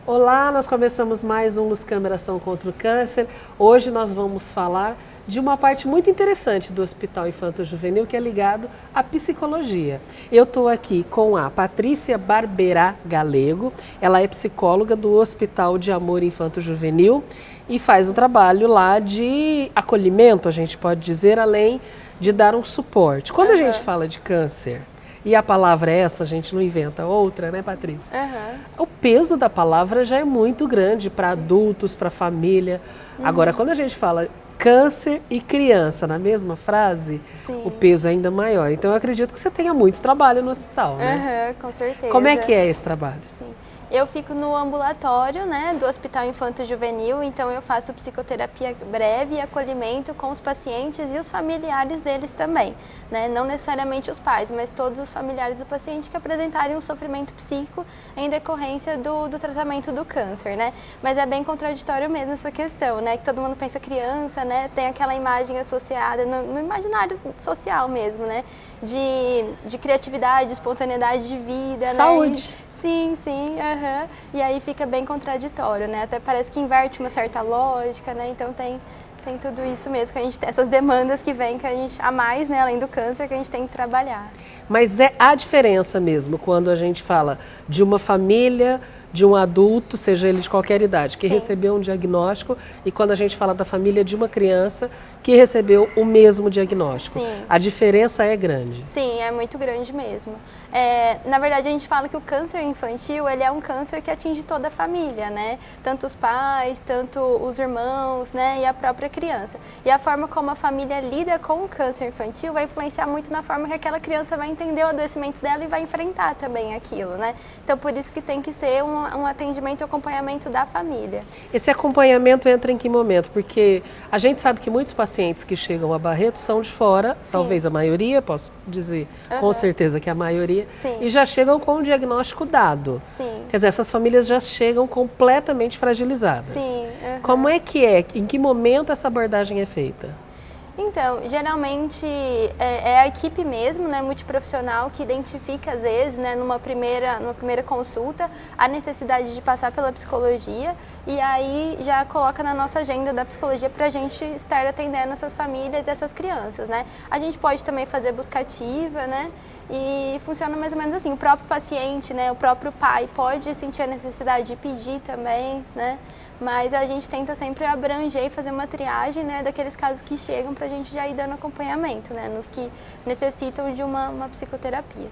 Olá, nós começamos mais um Luz Câmara Ação contra o Câncer. Hoje nós vamos falar de uma parte muito interessante do Hospital Infanto-Juvenil que é ligado à psicologia. Eu estou aqui com a Patrícia Barberá Galego, ela é psicóloga do Hospital de Amor Infanto-Juvenil e faz um trabalho lá de acolhimento, a gente pode dizer, além de dar um suporte. Quando a gente fala de câncer, e a palavra é essa, a gente não inventa outra, né, Patrícia? O peso da palavra já é muito grande para adultos, para família. Agora, quando a gente fala câncer e criança na mesma frase, o peso é ainda maior. Então, eu acredito que você tenha muito trabalho no hospital, né? Com certeza. Como é que é esse trabalho? Sim. Eu fico no ambulatório, né, do Hospital Infanto-Juvenil, então eu faço psicoterapia breve e acolhimento com os pacientes e os familiares deles também, né, não necessariamente os pais, mas todos os familiares do paciente que apresentarem um sofrimento psíquico em decorrência do tratamento do câncer, né, mas é bem contraditório mesmo essa questão, né, que todo mundo pensa criança, né, tem aquela imagem associada no imaginário social mesmo, né, de criatividade, espontaneidade de vida, Saúde. Né? Sim, e aí fica bem contraditório, né? Até parece que inverte uma certa lógica, né? Então tem tudo isso mesmo, que a gente tem essas demandas que vem, que a gente, a mais, né, além do câncer, que a gente tem que trabalhar. Mas é a diferença mesmo, quando a gente fala de uma família, de um adulto, seja ele de qualquer idade, que recebeu um diagnóstico, e quando a gente fala da família de uma criança que recebeu o mesmo diagnóstico. Sim. A diferença é grande. Sim, é muito grande mesmo. Na verdade, a gente fala que o câncer infantil, ele é um câncer que atinge toda a família, né? Tanto os pais, tanto os irmãos, né? E a própria criança. E a forma como a família lida com o câncer infantil vai influenciar muito na forma que aquela criança vai entender o adoecimento dela e vai enfrentar também aquilo, né? Então, por isso que tem que ser um atendimento e acompanhamento da família. Esse acompanhamento entra em que momento? Porque a gente sabe que muitos pacientes que chegam a Barreto são de fora, talvez a maioria, posso dizer com certeza que a maioria, e já chegam com o diagnóstico dado. Sim. Quer dizer, essas famílias já chegam completamente fragilizadas. Sim. Como é que é? Em que momento essa abordagem é feita? Então, geralmente é a equipe mesmo, né, multiprofissional, que identifica às vezes, né, numa primeira consulta, a necessidade de passar pela psicologia e aí já coloca na nossa agenda da psicologia para a gente estar atendendo essas famílias e essas crianças, né. A gente pode também fazer busca ativa, né, e funciona mais ou menos assim, o próprio paciente, né, o próprio pai pode sentir a necessidade de pedir também, né. Mas a gente tenta sempre abranger e fazer uma triagem, né, daqueles casos que chegam para a gente já ir dando acompanhamento, né, nos que necessitam de uma psicoterapia.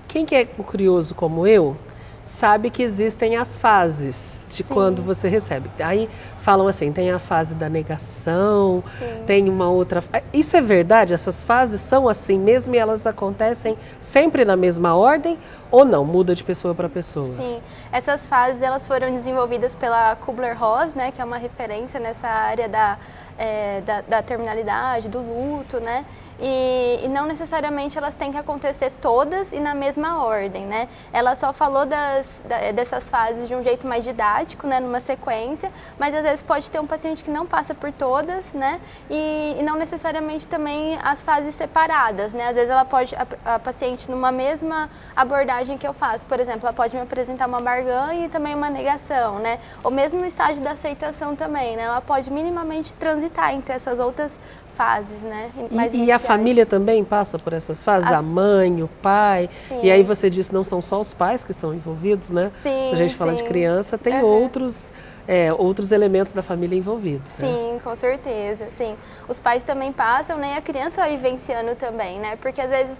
Quem que é curioso como eu, sabe que existem as fases de quando você recebe. Aí falam assim, tem a fase da negação, tem uma outra... Isso é verdade? Essas fases são assim mesmo e elas acontecem sempre na mesma ordem ou não? Muda de pessoa para pessoa? Sim, essas fases elas foram desenvolvidas pela Kubler-Ross, né, que é uma referência nessa área da terminalidade, do luto, né? E não necessariamente elas têm que acontecer todas e na mesma ordem, né? Ela só falou dessas fases de um jeito mais didático, né, numa sequência, mas às vezes pode ter um paciente que não passa por todas, né? E não necessariamente também as fases separadas, né? Às vezes ela pode, a paciente numa mesma abordagem que eu faço, por exemplo, ela pode me apresentar uma barganha e também uma negação, né? Ou mesmo no estágio da aceitação também, né? Ela pode minimamente transitar entre essas outras fases, né? E a família também passa por essas fases? A mãe, o pai? Sim. E aí você disse, não são só os pais que são envolvidos, né? Sim, a gente fala de criança, tem outros elementos da família envolvidos. Sim, com certeza, sim. Os pais também passam, né? E a criança vai vivenciando também, né? Porque às vezes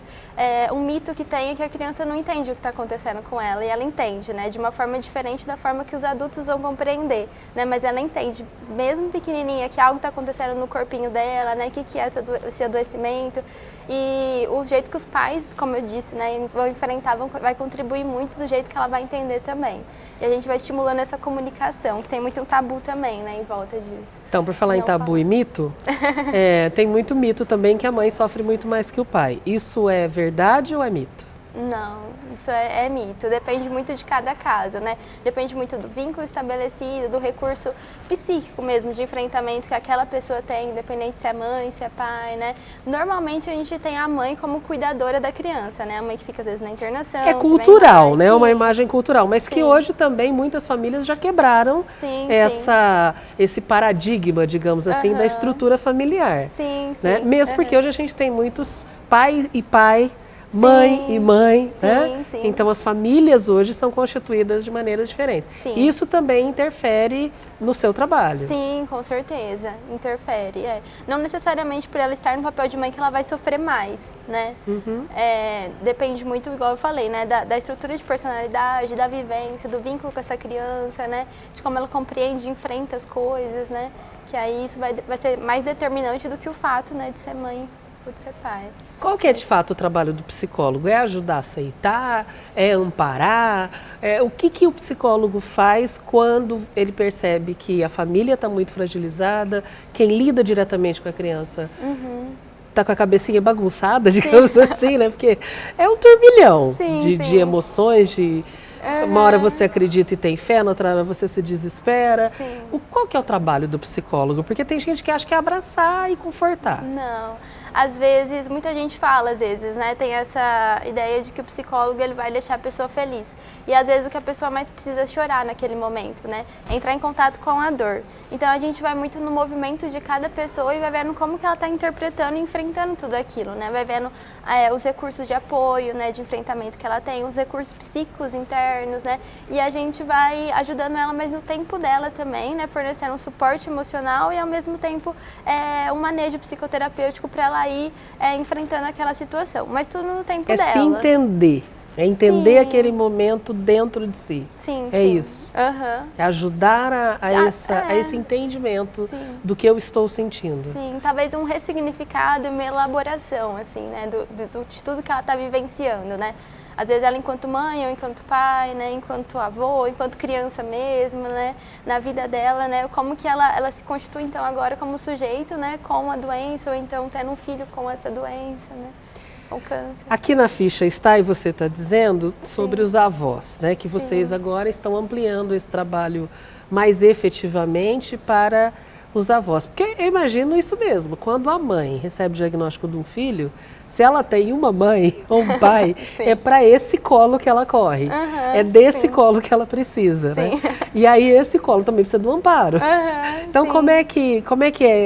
um mito que tem é que a criança não entende o que está acontecendo com ela, e ela entende, né? De uma forma diferente da forma que os adultos vão compreender, né? Mas ela entende, mesmo pequenininha, que algo está acontecendo no corpinho dela, né? O que é esse adoecimento. E o jeito que os pais, como eu disse, né, vão enfrentar, vai contribuir muito do jeito que ela vai entender também. E a gente vai estimulando essa comunicação, que tem muito um tabu também, né, em volta disso. Então, por falar em tabu e mito, tem muito mito também que a mãe sofre muito mais que o pai. Isso é verdade ou é mito? Não, isso é mito, depende muito de cada caso, né? Depende muito do vínculo estabelecido, do recurso psíquico mesmo, de enfrentamento que aquela pessoa tem, independente se é mãe, se é pai, né? Normalmente a gente tem a mãe como cuidadora da criança, né? A mãe que fica às vezes na internação. É cultural, né? Sim. Uma imagem cultural, mas Sim. que hoje também muitas famílias já quebraram esse paradigma, digamos assim, da estrutura familiar. Sim, né? sim. Mesmo porque hoje a gente tem muitos pai e pai, mãe e mãe, né? Sim. Então as famílias hoje são constituídas de maneiras diferentes. Sim. Isso também interfere no seu trabalho. Sim, com certeza, interfere. Não necessariamente por ela estar no papel de mãe que ela vai sofrer mais, né? Depende muito, igual eu falei, né? Da estrutura de personalidade, da vivência, do vínculo com essa criança, né? De como ela compreende e enfrenta as coisas, né? Que aí isso vai ser mais determinante do que o fato, né, de ser mãe ou de ser pai. Qual que é de fato o trabalho do psicólogo? É ajudar a aceitar? É amparar? O que o psicólogo faz quando ele percebe que a família está muito fragilizada, quem lida diretamente com a criança está com a cabecinha bagunçada, digamos assim, né? Porque é um turbilhão de emoções, uma hora você acredita e tem fé, na outra hora você se desespera. Qual que é o trabalho do psicólogo? Porque tem gente que acha que é abraçar e confortar. Não. Às vezes, muita gente fala, às vezes, né? Tem essa ideia de que o psicólogo ele vai deixar a pessoa feliz. E às vezes o que a pessoa mais precisa é chorar naquele momento, né? É entrar em contato com a dor. Então a gente vai muito no movimento de cada pessoa e vai vendo como que ela está interpretando e enfrentando tudo aquilo, né? Vai vendo os recursos de apoio, né? De enfrentamento que ela tem, os recursos psíquicos internos, né? E a gente vai ajudando ela, mas no tempo dela também, né? Fornecendo um suporte emocional e ao mesmo tempo um manejo psicoterapêutico para ela ir enfrentando aquela situação. Mas tudo no tempo dela. É se entender. É entender aquele momento dentro de si. É isso. É ajudar a esse entendimento do que eu estou sentindo. Sim, talvez um ressignificado e uma elaboração, assim, né, de tudo que ela está vivenciando, né? Às vezes ela enquanto mãe ou enquanto pai, né, enquanto avô, enquanto criança mesmo, né, na vida dela, né, como que ela se constitui então agora como sujeito, né, com a doença ou então tendo um filho com essa doença, né? Aqui na ficha está, e você está dizendo, sobre os avós, né? Que vocês agora estão ampliando esse trabalho mais efetivamente para os avós. Porque eu imagino isso mesmo, quando a mãe recebe o diagnóstico de um filho, se ela tem uma mãe ou um pai, é para esse colo que ela corre. É desse colo que ela precisa, né? E aí esse colo também precisa do amparo. Então como é que é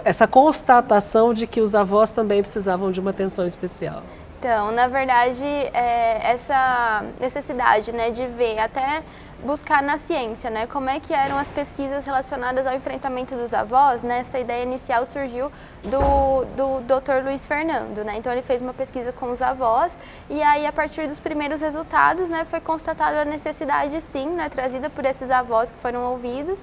essa constatação de que os avós também precisavam de uma atenção especial? Então, na verdade, essa necessidade, né, de ver, até buscar na ciência, né, como é que eram as pesquisas relacionadas ao enfrentamento dos avós, né, essa ideia inicial surgiu do Dr. Luiz Fernando, né, então ele fez uma pesquisa com os avós e aí a partir dos primeiros resultados, né, foi constatada a necessidade sim, né, trazida por esses avós que foram ouvidos,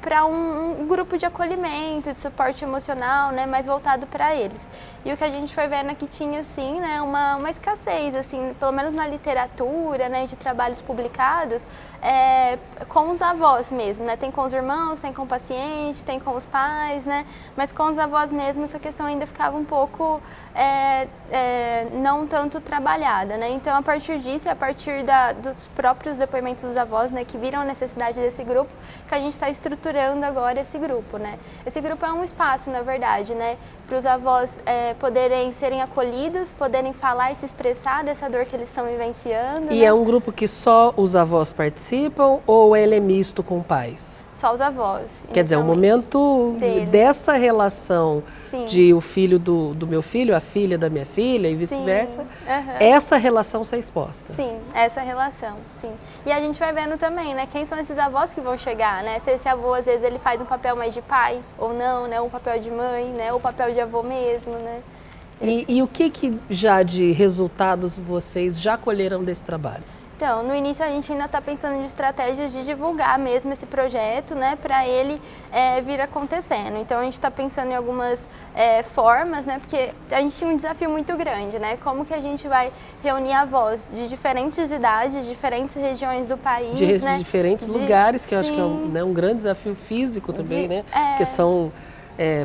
para um grupo de acolhimento, de suporte emocional, né, mais voltado para eles. E o que a gente foi vendo é que tinha, assim, né, uma escassez, assim, pelo menos na literatura, né, de trabalhos publicados, com os avós mesmo, né, tem com os irmãos, tem com o paciente, tem com os pais, né, mas com os avós mesmo essa questão ainda ficava um pouco não tanto trabalhada, né, então a partir disso e a partir dos próprios depoimentos dos avós, né, que viram a necessidade desse grupo, que a gente está estruturando agora esse grupo, né. Esse grupo é um espaço, na verdade, né, para os avós poderem serem acolhidos, poderem falar e se expressar dessa dor que eles estão vivenciando. E né? é um grupo que só os avós participam ou ele é misto com pais? Só os avós. Quer dizer, o momento dessa relação de o filho do meu filho, a filha da minha filha e vice-versa, essa relação ser exposta. Sim, essa relação, sim. E a gente vai vendo também, né, quem são esses avós que vão chegar, né? Se esse avô, às vezes, ele faz um papel mais de pai ou não, né? Um papel de mãe, né? Ou papel de avô mesmo, né? E o que já de resultados vocês já colheram desse trabalho? Então, no início a gente ainda está pensando em estratégias de divulgar mesmo esse projeto, né, para ele vir acontecendo. Então, a gente está pensando em algumas formas, né, porque a gente tinha um desafio muito grande, né, como que a gente vai reunir avós de diferentes idades, diferentes regiões do país, de diferentes lugares, que eu acho que é um grande desafio físico também, né, porque são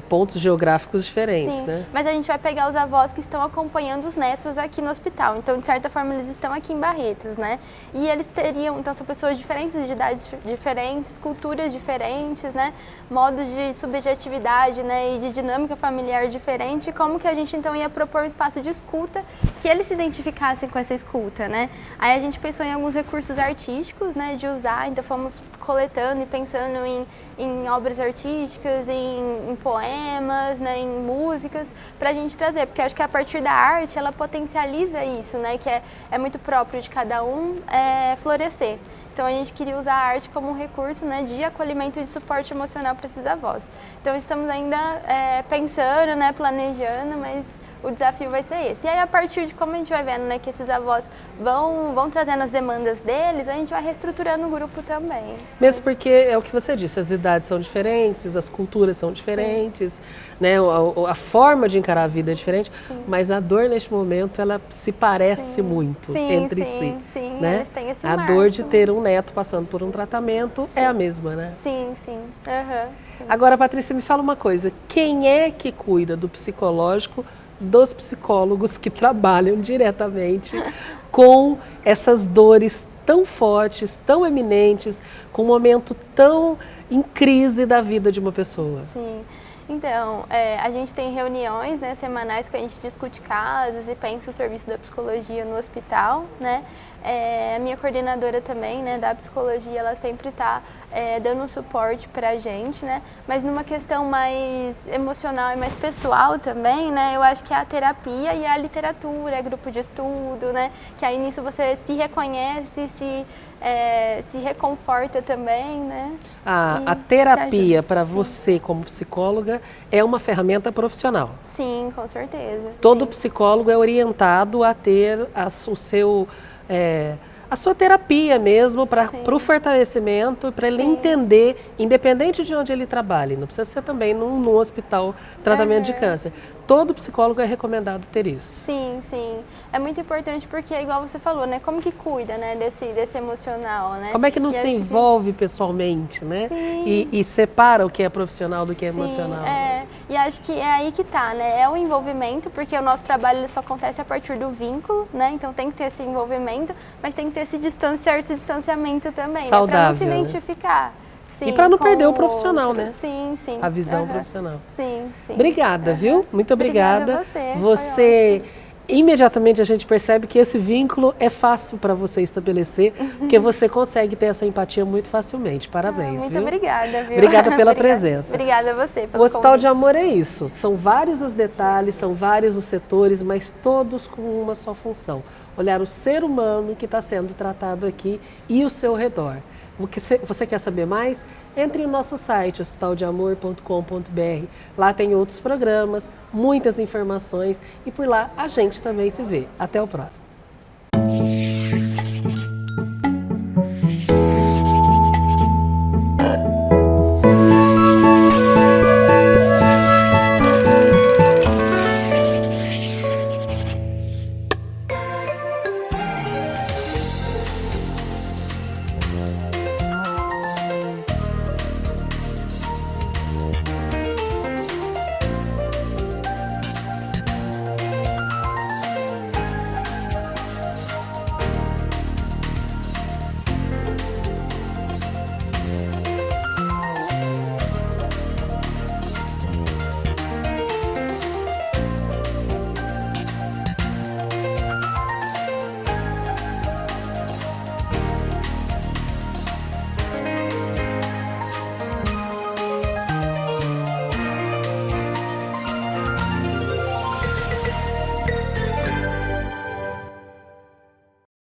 pontos geográficos diferentes, Sim, né? mas a gente vai pegar os avós que estão acompanhando os netos aqui no hospital. Então, de certa forma, eles estão aqui em Barretos, né? E eles teriam, então, são pessoas diferentes, de idades diferentes, culturas diferentes, né? Modo de subjetividade, né? E de dinâmica familiar diferente. Como que a gente, então, ia propor um espaço de escuta que eles se identificassem com essa escuta, né? Aí a gente pensou em alguns recursos artísticos, né? De usar, então fomos coletando e pensando em obras artísticas, em poemas, né, em músicas, para a gente trazer, porque eu acho que a partir da arte ela potencializa isso, né, que é muito próprio de cada um florescer. Então a gente queria usar a arte como um recurso, né, de acolhimento e de suporte emocional para esses avós. Então estamos ainda pensando, né, planejando, mas o desafio vai ser esse. E aí, a partir de como a gente vai vendo, né, que esses avós vão trazendo as demandas deles, a gente vai reestruturando o grupo também. Mesmo porque é o que você disse, as idades são diferentes, as culturas são diferentes, né, a forma de encarar a vida é diferente, mas a dor neste momento, ela se parece muito entre si. Sim, né? eles têm esse A marco, dor de ter um neto passando por um tratamento é a mesma, né? Sim. Agora, Patrícia, me fala uma coisa, quem é que cuida do psicológico dos psicólogos que trabalham diretamente com essas dores tão fortes, tão eminentes, com um momento tão em crise da vida de uma pessoa? Sim. Então, a gente tem reuniões, né, semanais que a gente discute casos e pensa o serviço da psicologia no hospital, né? A minha coordenadora também, né, da psicologia, ela sempre está dando um suporte para a gente, né? Mas numa questão mais emocional e mais pessoal também, né? Eu acho que é a terapia e a literatura, é grupo de estudo, né? Que aí nisso você se reconhece, se reconforta também, né? A terapia para você como psicóloga é uma ferramenta profissional. Sim, com certeza. Todo psicólogo é orientado a ter a sua terapia mesmo para o fortalecimento, para ele entender, independente de onde ele trabalhe, não precisa ser também num hospital tratamento de câncer. Todo psicólogo é recomendado ter isso. Sim. É muito importante porque, igual você falou, né? Como que cuida, né, desse emocional, né? Como é que não se envolve pessoalmente, né? E separa o que é profissional do que é emocional. E acho que é aí que tá, né? É o envolvimento, porque o nosso trabalho ele só acontece a partir do vínculo, né? Então tem que ter esse envolvimento, mas tem que ter esse certo distanciamento também, saudável, né? Para não se identificar. E para não perder o profissional, né? Sim. A visão profissional. Sim. Obrigada, viu? Muito obrigada. Obrigada a você imediatamente a gente percebe que esse vínculo é fácil para você estabelecer, porque você consegue ter essa empatia muito facilmente. Parabéns, muito viu? Obrigada, viu? Obrigada pela presença. Obrigada a você pelo O Hospital convite. de Amor é isso. São vários os detalhes, são vários os setores, mas todos com uma só função. Olhar o ser humano que está sendo tratado aqui e o seu redor. Você quer saber mais? Entre no nosso site, hospitaldeamor.com.br. Lá tem outros programas, muitas informações e por lá a gente também se vê. Até o próximo.